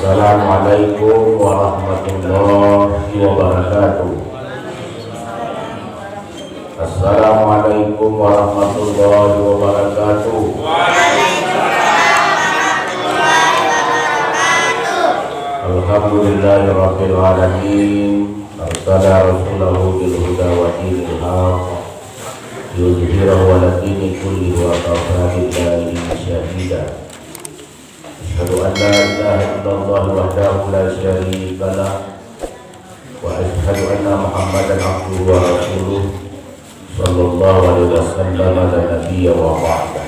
Assalamualaikum warahmatullahi wabarakatuh. Assalamualaikum warahmatullahi wabarakatuh. Alhamdulillahi rabbil alamin. Arsala rasulahu bil huda wa dinil haqq yudhhirahu ala dini kullihi wa kafa billahi syahida. Asyhadu an la ilaha illallah wahdahu la syarika lah wa asyhadu anna Muhammadan abduhu wa rasuluh sallallahu alaihi wasallam la nabiyya wa ba'da.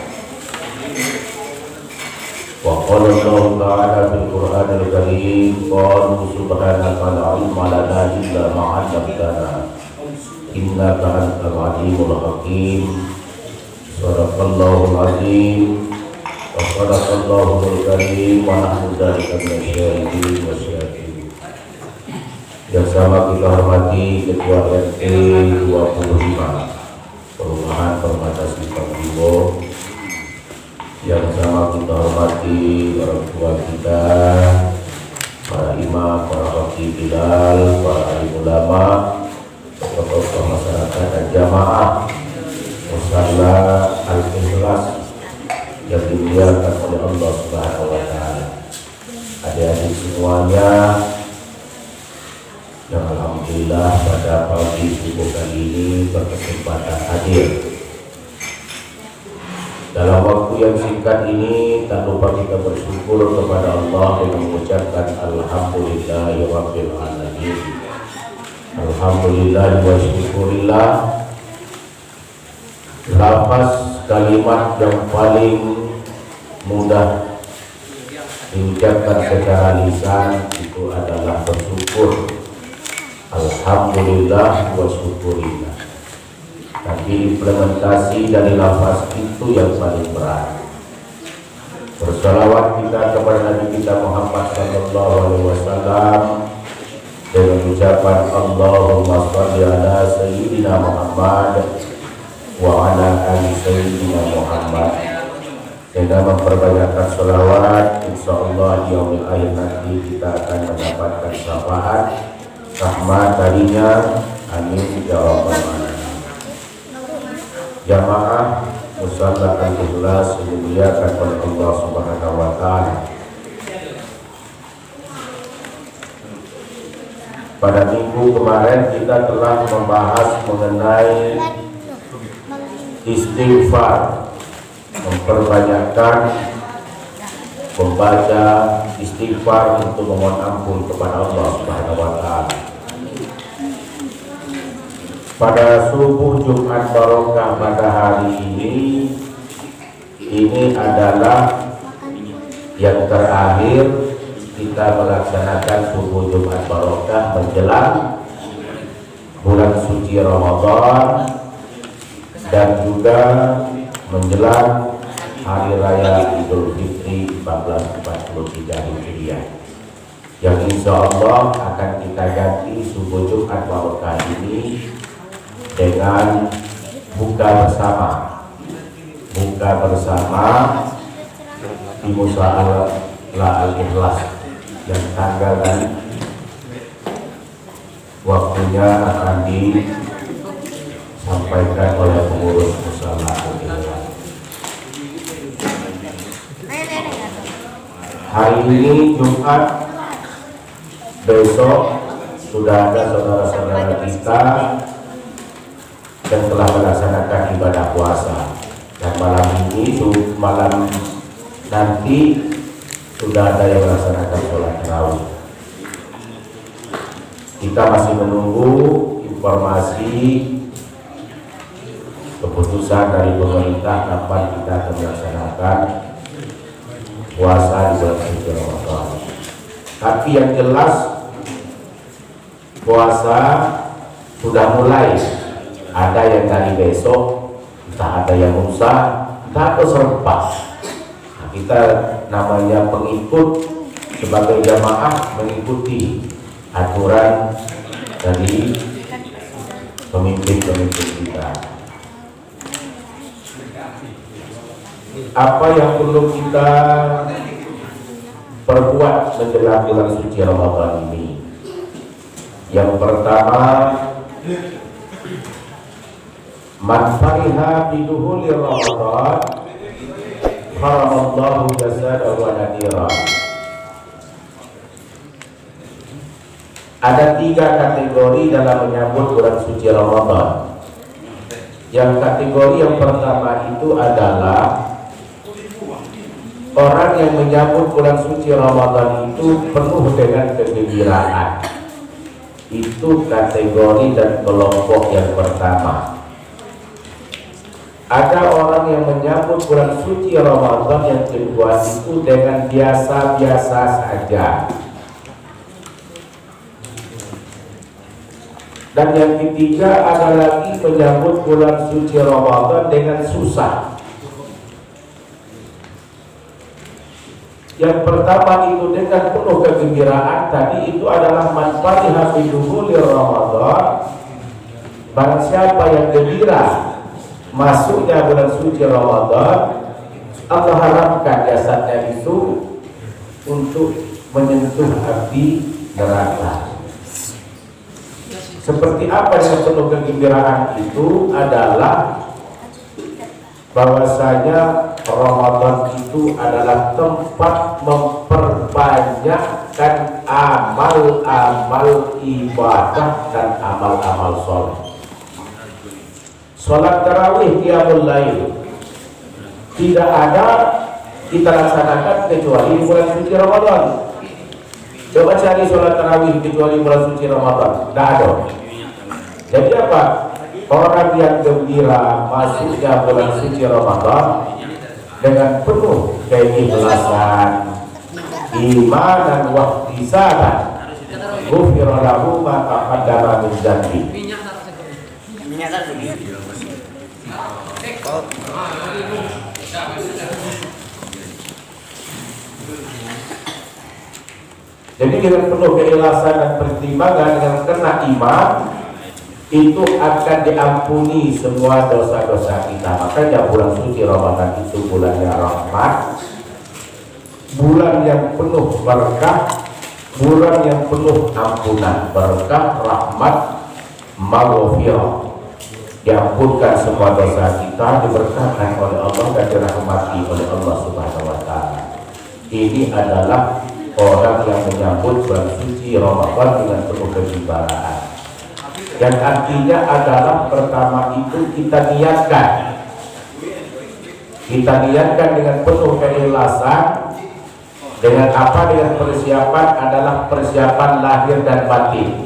Wa qala Allah ta'ala fil Qur'anil Karim qalu subhanaka la ilma lana illa ma 'allamtana innaka antal alimul hakim. Sadaqallahul azim. Wassallallahu karim wa nahnu dzalika minasyahidin wa syakirin. Yang sama kita hormati Ketua RT 25 Perumahan Permata Simpang Vibo. Yang sama kita hormati orang tua kita, para imam, para wakil bilal, para alim ulama, tokoh-tokoh masyarakat dan jamaah musalla al-ikhlas yang dimuliakan oleh Allah Subhanahu wa taala. Adik-adik semuanya yang alhamdulillah pada pagi subuh kali ini berkesempatan hadir. Dalam waktu yang singkat ini tak lupa kita bersyukur kepada Allah dengan mengucapkan alhamdulillahirabbil alamin. Alhamdulillah wa syukurillah. Lafaz kalimat yang paling mudah diucapkan secara lisan itu adalah bersyukur. Alhamdulillah wa syukurillah. Tapi implementasi dari lafaz itu yang paling berat. Bersalawat kita kepada Nabi kita Muhammad sallallahu alaihi wasallam dengan ucapan Allahumma shalli ala sayyidina Muhammad wa ala ali sayyidina Muhammad. Dengan memperbanyakkan sholawat, insyaallah di yaumil akhir nanti kita akan mendapatkan syafaat rahmat darinya. Amin ya rabbal alamin. Jamaah musalla al-ikhlas dimuliakan oleh Allah Subhanahu wa taala. Pada minggu kemarin kita telah membahas mengenai istighfar, memperbanyakkan membaca istighfar untuk memohon ampun kepada Allah Subhanahu wa taala. Pada subuh Jumat Barokah pada hari ini adalah yang terakhir kita melaksanakan subuh Jumat Barokah menjelang bulan suci Ramadan dan juga menjelang Hari Raya Idul Fitri 1443 Hijriah, yang insya Allah akan kita ganti subuh Jumat Barokah ini dengan buka bersama di musalla al-ikhlas yang tanggal dan waktunya akan disampaikan oleh pengurus musalla al-ikhlas. Hari ini Jumat, besok sudah ada saudara-saudara kita yang telah melaksanakan ibadah puasa, dan malam nanti sudah ada yang melaksanakan sholat tarawih. Kita masih menunggu informasi keputusan dari pemerintah kapan kita akan melaksanakan puasa di bulan suci Ramadan. Tapi yang jelas puasa sudah mulai. Ada yang dari besok, entah ada yang lusa, entah atau serempak. Nah, kita namanya pengikut sebagai jamaah mengikuti aturan dari pemimpin-pemimpin kita. Apa yang perlu kita perbuat menjelang bulan suci Ramadan ini. Yang pertama, man fariha biduhuli Ramadan haramallahu jasadahu wa nadira. Ada 3 kategori dalam menyambut bulan suci Ramadan. Yang kategori yang pertama itu adalah orang yang menyambut bulan suci Ramadan itu penuh dengan kegembiraan. Itu kategori dan kelompok yang pertama. Ada orang yang menyambut bulan suci Ramadan yang kedua itu dengan biasa-biasa saja. Dan yang ketiga ada lagi menyambut bulan suci Ramadan dengan susah. Yang pertama itu dengan penuh kegembiraan tadi itu adalah man fariha fi dukhuli Ramadan. Barang siapa yang gembira masuknya bulan suci Ramadan, Allah harapkan jasadnya itu untuk menyentuh api neraka. Seperti apa yang penuh kegembiraan itu adalah bahwasanya Ramadan itu adalah tempat memperbanyakkan amal-amal ibadah dan amal-amal soleh. Sholat tarawih qiyamul lail tidak ada kita laksanakan kecuali bulan suci Ramadan. Coba cari sholat tarawih kecuali bulan suci Ramadan, tidak ada. Jadi apa? Orang yang gembira masuknya bulan suci Ramadan dengan penuh keikhlasan, iman dan wahtisaban, ghufira lahu ma taqaddama min dzanbi. Jadi dengan penuh keikhlasan dan pertimbangan dengan kena iman itu akan diampuni semua dosa-dosa kita. Makanya bulan suci Ramadan itu bulan yang rahmat, bulan yang penuh berkah, bulan yang penuh ampunan, berkah, rahmat, maghfirah. Diampunkan semua dosa kita, diberkahkan oleh Allah dan dirahmati oleh Allah Subhanahu wa taala. Ini adalah orang yang menyambut bulan suci Ramadan dengan penuh kegembiraan. Yang artinya adalah pertama itu kita niatkan dengan penuh keikhlasan. Dengan apa? Dengan persiapan adalah persiapan lahir dan batin,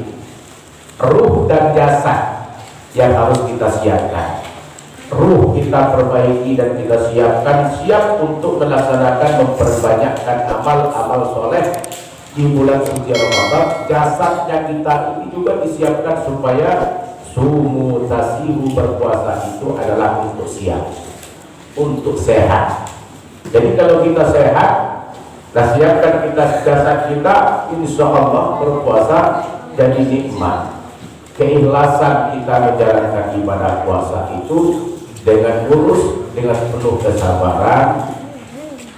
ruh dan jasad yang harus kita siapkan. Ruh kita perbaiki dan kita siapkan, siap untuk melaksanakan memperbanyakkan amal-amal soleh di bulan suci Ramadan. Jasadnya kita ini juga disiapkan supaya sumu tasihu, berpuasa itu adalah untuk siap, untuk sehat. Jadi kalau kita sehat, nah siapkan kita jasad kita, insya Allah berpuasa jadi nikmat. Keikhlasan kita menjalankan ibadah puasa itu dengan lurus, dengan penuh kesabaran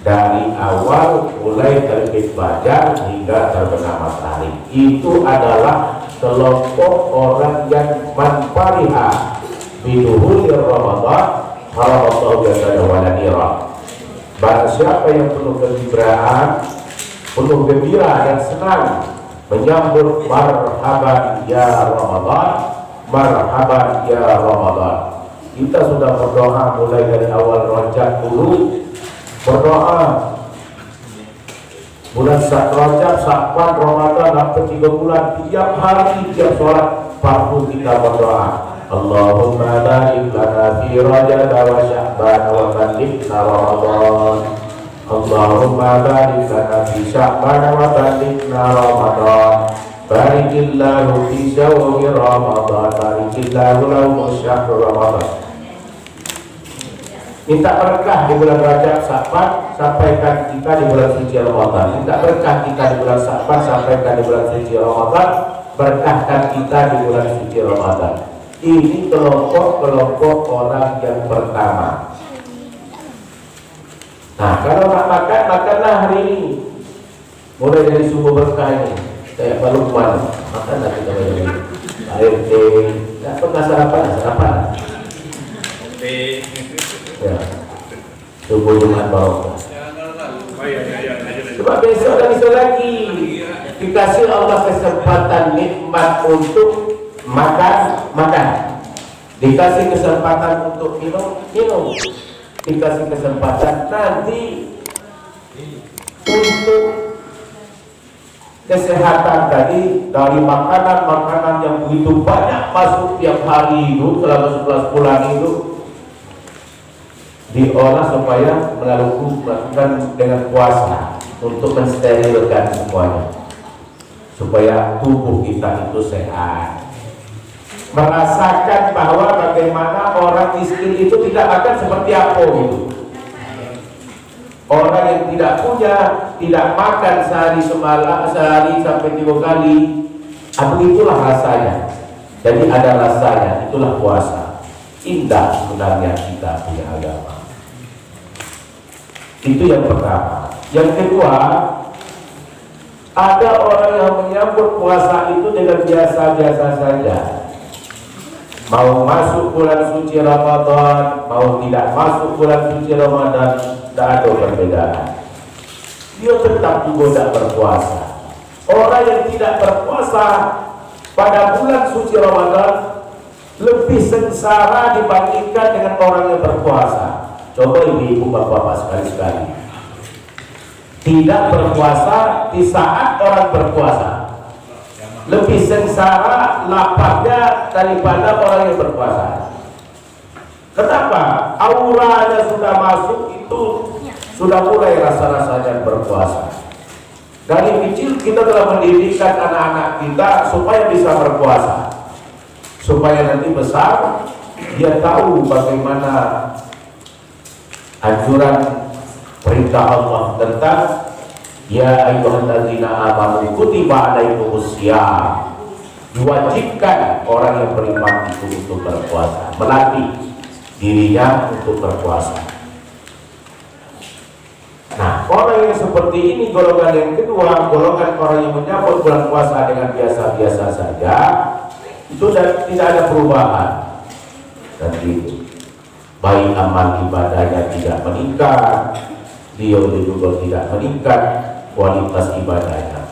dari awal mulai terbit fajar hingga terbenam matahari. Itu adalah kelompok orang yang man fariha biduhuli Ramadan haramallahu jasadahu wa nadira. Barang siapa yang penuh kegembiraan, penuh gembira dan senang menyambut marhaban ya Ramadan, marhaban ya Ramadan. Kita sudah berdoa mulai dari awal Rajab dulu, berdoa bulan Rajab, Sya'ban, Ramadan sampai 3 bulan, tiap hari, tiap sholat fardu kita berdoa, Allahumma barik lana fi Rajab wa Sya'ban wa ballighna Ramadan. Allahumma barik lana fi Sya'ban wa ballighna Ramadan. Barikillahu fi syawmi Ramadan, barikillahu lahu syahru Ramadan. Minta berkah di bulan Rajab, Sya'ban, sampaikan kita di bulan suci Ramadan. Minta berkah kita di bulan Sya'ban, sampaikan di bulan suci Ramadan. Berkahkan kita di bulan suci Ramadan. Ini kelompok orang yang pertama. Nah, kalau nak makan, makanlah hari ini. mulai dari sumber berkah ini kayak Pak Lukman, makan nanti kita ini Pak RT, nggak pernah sarapan ya, subuh Jumat barokah. Coba besok dan besok lagi dikasih Allah kesempatan nikmat untuk makan, dikasih kesempatan untuk minum, dikasih kesempatan nanti untuk kesehatan tadi dari makanan yang begitu banyak masuk tiap hari itu selama 11 bulan itu diolah supaya melakukan dengan puasa untuk mensterilkan semuanya supaya tubuh kita itu sehat, merasakan bahwa bagaimana orang miskin itu tidak makan seperti apa gitu. Orang yang tidak punya, tidak makan sehari sampai 3 kali, itulah rasanya. Jadi ada rasanya, itulah puasa. Indah sebenarnya kita punya agama. Itu yang pertama. Yang kedua, ada orang yang menyambut puasa itu dengan biasa-biasa saja. Mau masuk bulan suci Ramadan, mau tidak masuk bulan suci Ramadan, tidak ada perbedaan. Dia tetap juga tidak berpuasa. Orang yang tidak berpuasa pada bulan suci Ramadan lebih sengsara dibandingkan dengan orang yang berpuasa. Coba ibu-ibu bapak-bapak sekali-sekali, tidak berpuasa di saat orang berpuasa lebih sengsara lapaknya daripada orang yang berpuasa. Kenapa? Auranya sudah masuk, itu sudah mulai rasa-rasanya berpuasa. Dari kecil kita telah mendidikkan anak-anak kita supaya bisa berpuasa, supaya nanti besar dia tahu bagaimana anjuran perintah Allah tentang ya ayyuhalladzina amanu kutiba alaikumus syiyam, diwajibkan orang yang beriman itu untuk berpuasa, melatih dirinya untuk berpuasa. Nah, orang yang seperti ini golongan yang kedua, golongan orang yang menyambut bulan puasa dengan biasa-biasa saja, itu tidak ada perubahan. Dan itu baik amal ibadahnya tidak meningkat, dia juga tidak meningkat kualitas ibadahnya.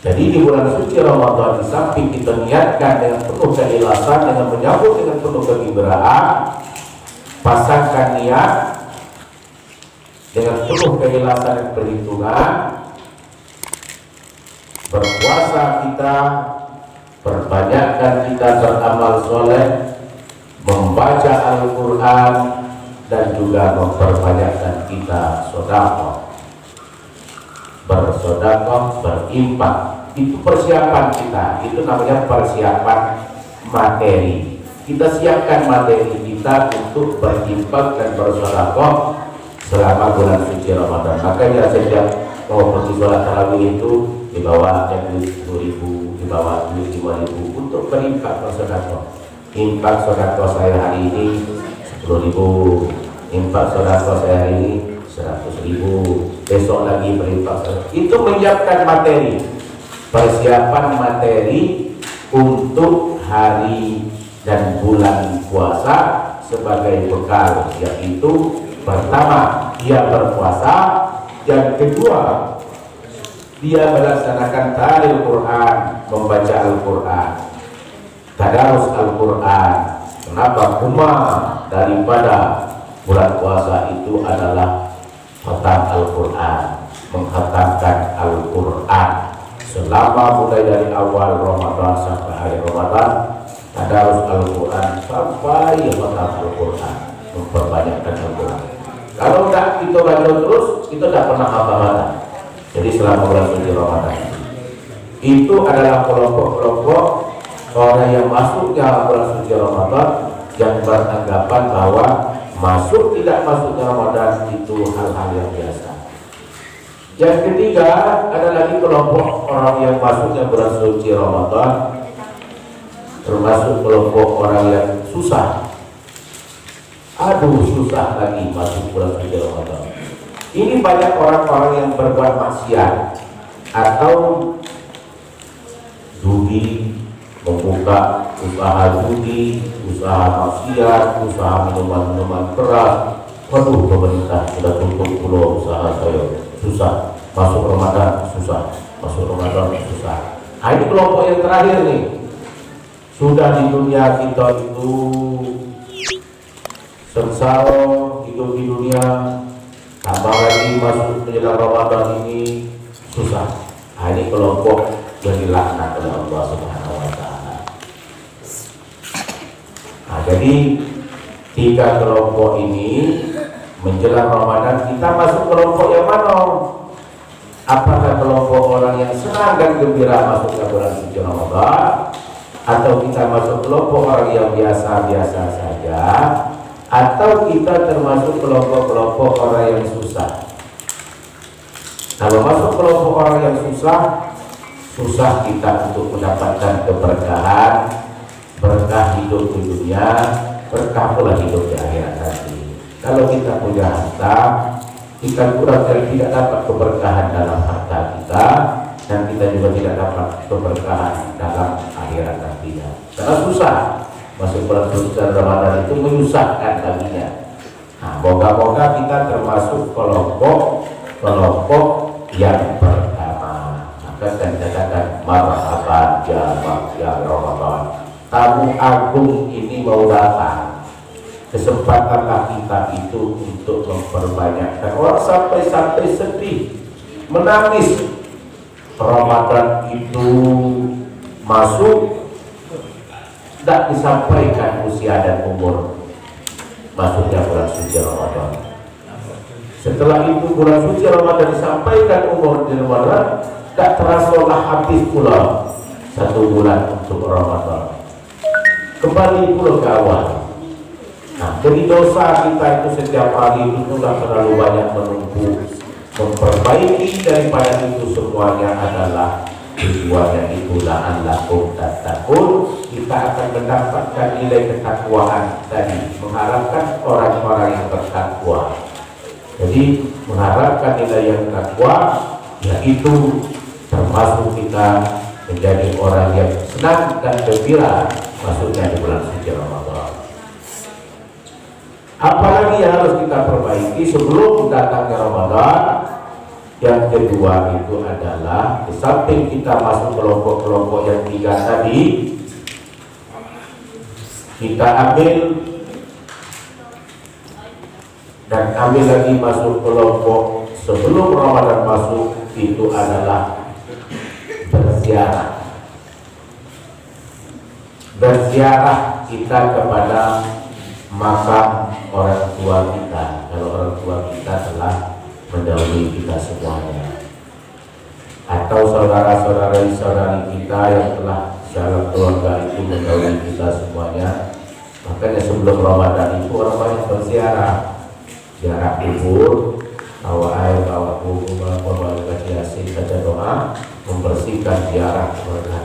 Jadi di bulan suci Ramadan, di samping kita niatkan dengan penuh keikhlasan, dengan menyambut dengan penuh kegembiraan, pasangkan niat dengan penuh keikhlasan dan perhitungan, berpuasa kita, perbanyakkan kita beramal soleh, membaca Al-Quran, dan juga memperbanyakkan kita sedekah, bersedekah, berinfak. Itu persiapan kita, itu namanya persiapan materi. Kita siapkan materi kita untuk berinfak dan bersedekah selama bulan suci Ramadan. Makanya setiap mau pergi sholat tarawih itu dibawa duit 10.000, dibawa duit 5.000 untuk berinfak bersedekah. Infak sedekah saya hari ini 10.000, infak sedekah saya hari ini 100.000, besok lagi berinfak. Itu menyiapkan materi, persiapan materi untuk hari dan bulan puasa sebagai bekal, yaitu pertama dia berpuasa, yang kedua dia melaksanakan ta'lil Quran, membaca Al-Quran, tadarus Al-Quran. Kenapa? Huma daripada bulan puasa itu adalah khatam Al-Quran, menghatamkan Al-Quran selama mulai dari awal Ramadan sampai akhir Ramadan, tadarus Al-Quran sampai khatam Al-Quran, memperbanyakkan Al-Quran. Kalau tidak kita baca terus, kita tidak pernah hafal. Jadi selama bulan suci Ramadan itu adalah kelompok-kelompok orang yang masuknya bulan suci Ramadan yang beranggapan bahwa masuk tidak masuknya Ramadan itu hal-hal yang biasa. Yang ketiga ada lagi kelompok orang yang masuknya bulan suci Ramadan, termasuk kelompok orang yang susah. Aduh, susah lagi masuk bulan suci Ramadan. Ini banyak orang-orang yang berbuat maksiat atau judi, membuka usaha judi, usaha maksiat, usaha minuman-minuman keras. Waduh, pemerintah sudah tutup pulau usaha saya, susah. Masuk Ramadan susah, masuk Ramadan susah. Nah, ini kelompok yang terakhir nih. Sudah di dunia kita itu sengsara, hidup di dunia, tambah lagi masuk menjelang Ramadan ini susah. Nah, ini kelompok yang dilaknat oleh Allah Subhanahu wa Ta'ala. Nah, jadi 3 kelompok ini menjelang Ramadan kita masuk kelompok yang mana? Apakah kelompok orang yang senang dan gembira masuk ke bulan suci Ramadan, atau kita masuk kelompok orang yang biasa-biasa saja, atau kita termasuk kelompok-kelompok orang yang susah? Kalau masuk kelompok orang yang susah kita untuk mendapatkan keberkahan, berkah hidup di dunia, berkah pula hidup di akhirat nanti. Kalau kita punya harta, kita kurang dan tidak dapat keberkahan dalam harta kita, dan kita juga tidak dapat keberkahan dalam akhirat nantinya. Karena susah, masuk bulan suci Ramadan itu menyusahkan baginya. Nah, moga-moga kita termasuk kelompok yang pertama. Maka saya katakan marhaban ya Ramadan. Tamu agung ini mau datang. Kesempatanlah kita itu untuk memperbanyakkan. Orang sampai sedih, menangis. Ramadan itu masuk, tidak disampaikan usia dan umur masuknya bulan suci Ramadan. Setelah itu bulan suci Ramadan disampaikan umur di Ramadan, tidak terasalah habis pula 1 bulan untuk Ramadan. Kembali pula ke awal. Nah, jadi dosa kita itu setiap hari itu sudah terlalu banyak menumpuk. Memperbaiki daripada itu semuanya adalah tujuannya itu la'allakum tattaqun. Kita akan mendapatkan nilai ketakwaan tadi, mengharapkan orang-orang yang bertakwa. Jadi mengharapkan nilai yang takwa, yaitu termasuk kita menjadi orang yang senang dan gembira masuknya di bulan suci Ramadan. Apalagi yang harus kita perbaiki sebelum datangnya Ramadan? Yang kedua itu adalah di samping kita masuk kelompok-kelompok yang 3 tadi, kita ambil lagi masuk kelompok sebelum Ramadan masuk, itu adalah berziarah kita kepada makam orang tua kita. Kalau orang tua kita telah mendahului kita semuanya, atau saudari kita yang telah secara keluarga itu mendahului kita semuanya. Makanya sebelum Ramadan itu orang banyak berziarah, ziarah kubur, bawa air, bawa bunga, bawa kasih yasin, baca doa, membersihkan ziarah keluarga.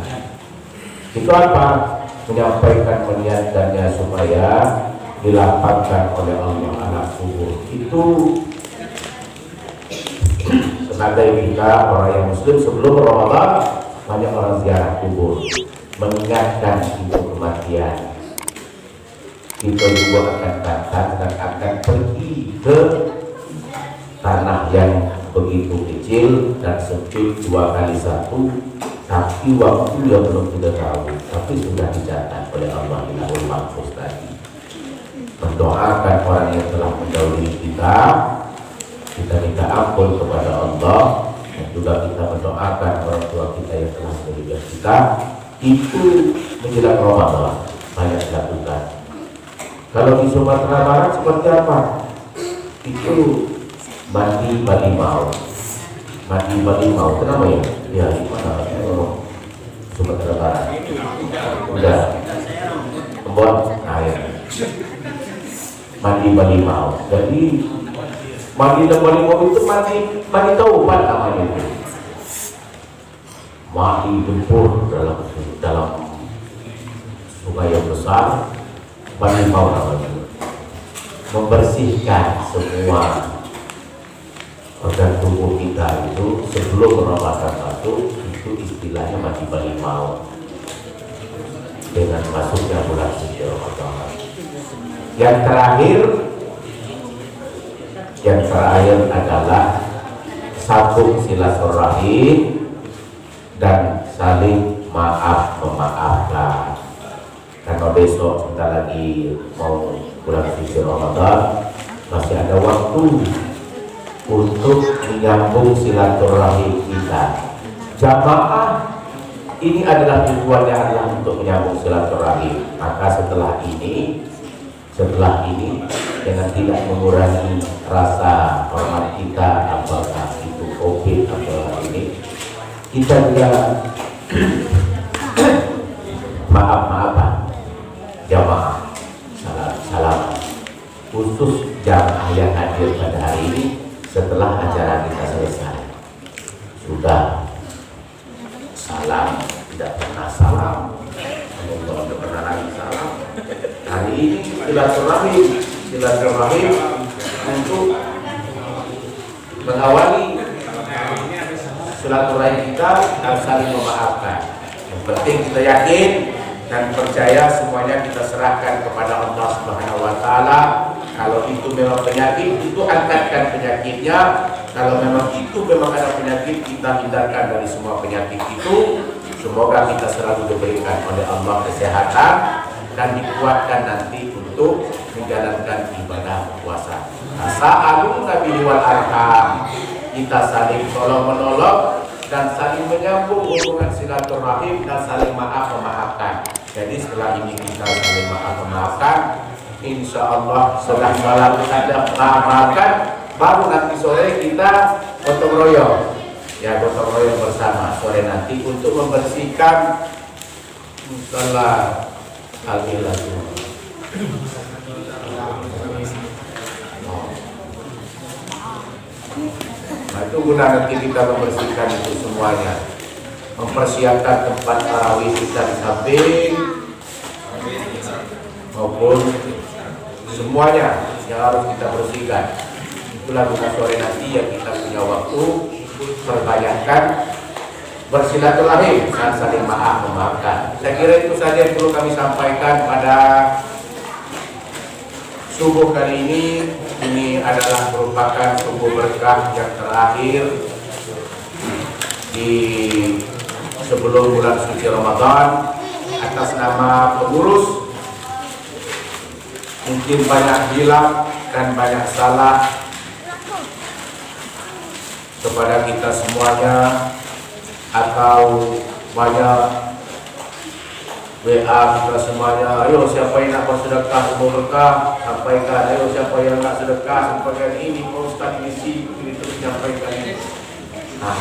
Itu apa? Menyampaikan mengingatkannya supaya dilapangkan oleh Allah anak kubur. Itu sebagai kita orang yang muslim sebelum Ramadan banyak orang ziarah kubur, mengingatkan itu kematian. Kita juga akan datang dan akan pergi ke tanah yang begitu kecil dan sempit 2x1, tapi waktu yang belum kita tahu, tapi sudah dicatat oleh Allah di Lauhul Mahfuz tadi. Mendoakan orang yang telah mendahului kita minta ampun kepada Allah, dan juga kita mendoakan orang tua kita yang telah mendahului kita. Itu menjelang Ramadan banyak dilakukan. Kalau di Sumatera Barat seperti apa? Itu mandi balimau. Kenapa ya? Ya, di mana? Sumatera Barat. Udah. Membuat air. Mandi balimau. Jadi mandi balimau itu mandi taubat namanya itu. Mandi gempur dalam sungai yang besar. Balimau namanya. Membersihkan semua organ tubuh kita itu sebelum Ramadan masuk itu istilahnya masih balimau dengan masuknya bulan suci Ramadan. Yang terakhir adalah satu silaturahim dan saling maaf memaafkan. Karena besok kita lagi mau bulan suci Ramadan, masih ada waktu untuk menyambung silaturahim kita. Jamaah ini adalah tujuannya adalah untuk menyambung silaturahim. Maka setelah ini dengan tidak mengurangi rasa hormat kita, apakah itu COVID atau ini, kita juga maaf-maafan jamaah, salam khusus jamaah yang hadir pada hari ini. Setelah acara kita selesai, sudah salam, tidak pernah salam, tidak pernah lagi salam. Hari ini silaturahim untuk mengawali silaturahim kita dan saling memaafkan. Yang penting kita yakin dan percaya semuanya kita serahkan kepada Allah Subhanahu wa taala. Kalau itu memang penyakit, itu angkatkan penyakitnya. Kalau memang ada penyakit, kita hindarkan dari semua penyakit itu. Semoga kita selalu diberikan oleh Allah kesehatan dan dikuatkan nanti untuk menjalankan ibadah puasa. Sa'alun nabi wal arham. Kita saling tolong menolong dan saling menyambung hubungan silaturahim dan saling memaafkan. Jadi setelah ini kita saling memaafkan, insya Allah setelah malam ada maafkan, baru nanti sore kita gotong royong, gotong royong bersama sore nanti untuk membersihkan musola al-ilah. Nah itu guna nanti kita membersihkan itu semuanya, mempersiapkan tempat tarawih kita di samping maupun semuanya yang harus kita bersihkan. Itulah bukan sore nanti yang kita punya waktu perbanyakkan bersilaturahim dan saling memaafkan. Saya kira itu saja yang perlu kami sampaikan pada subuh kali ini. Ini adalah merupakan subuh berkah yang terakhir di sebelum bulan suci Ramadan. Atas nama pengurus, mungkin banyak hilang dan banyak salah kepada kita semuanya, atau banyak WA kita semuanya, ayo siapa yang nak bersedekah umur berkah, sampaikan. Ayo siapa yang nak sedekah, sampaikan. Ini Ustaz misi itu sampaikan. Nah,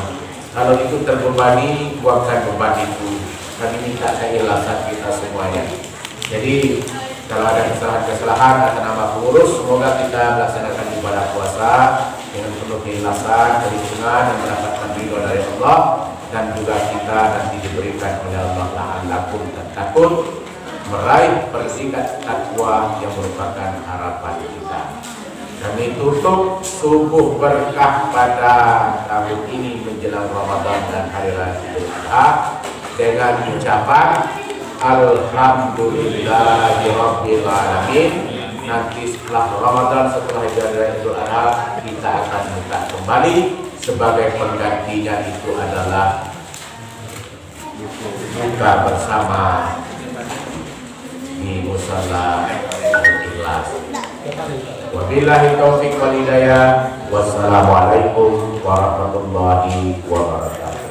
kalau itu terbebani, buangkan beban itu. Kami minta keikhlasan kita semuanya. Jadi kalau ada kesalahan atas nama pengurus, semoga kita melaksanakan ibadah puasa dengan penuh keikhlasan, kehidupan dan mendapatkan ridho dari Allah, dan juga kita nanti diberikan oleh Allah la'allakum tattaqun, meraih peringkat takwa yang merupakan harapan kita. Kami tutup subuh berkah pada tahun ini menjelang Ramadan dan Hari Raya Idul Adha dengan ucapan Alhamdulillahirabbil alamin. Nanti setelah Ramadan, setelah Hari Raya Idul Adha, kita akan minta kembali. Sebagai penggantinya itu adalah buka bersama di musala al-ikhlas. Wabillahi taufiq wal hidayah. Wassalamualaikum warahmatullahi wabarakatuh.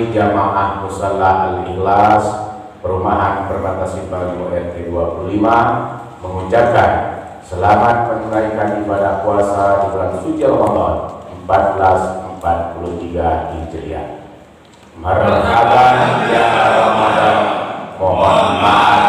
kami Jamaah Musalla Al-Ikhlas Perumahan Perbatasan Bangu RT 25 mengucapkan selamat menunaikan ibadah puasa di bulan suci Ramadan 1443 Hijriah. Marhaban ya Ramadan, mohon maaf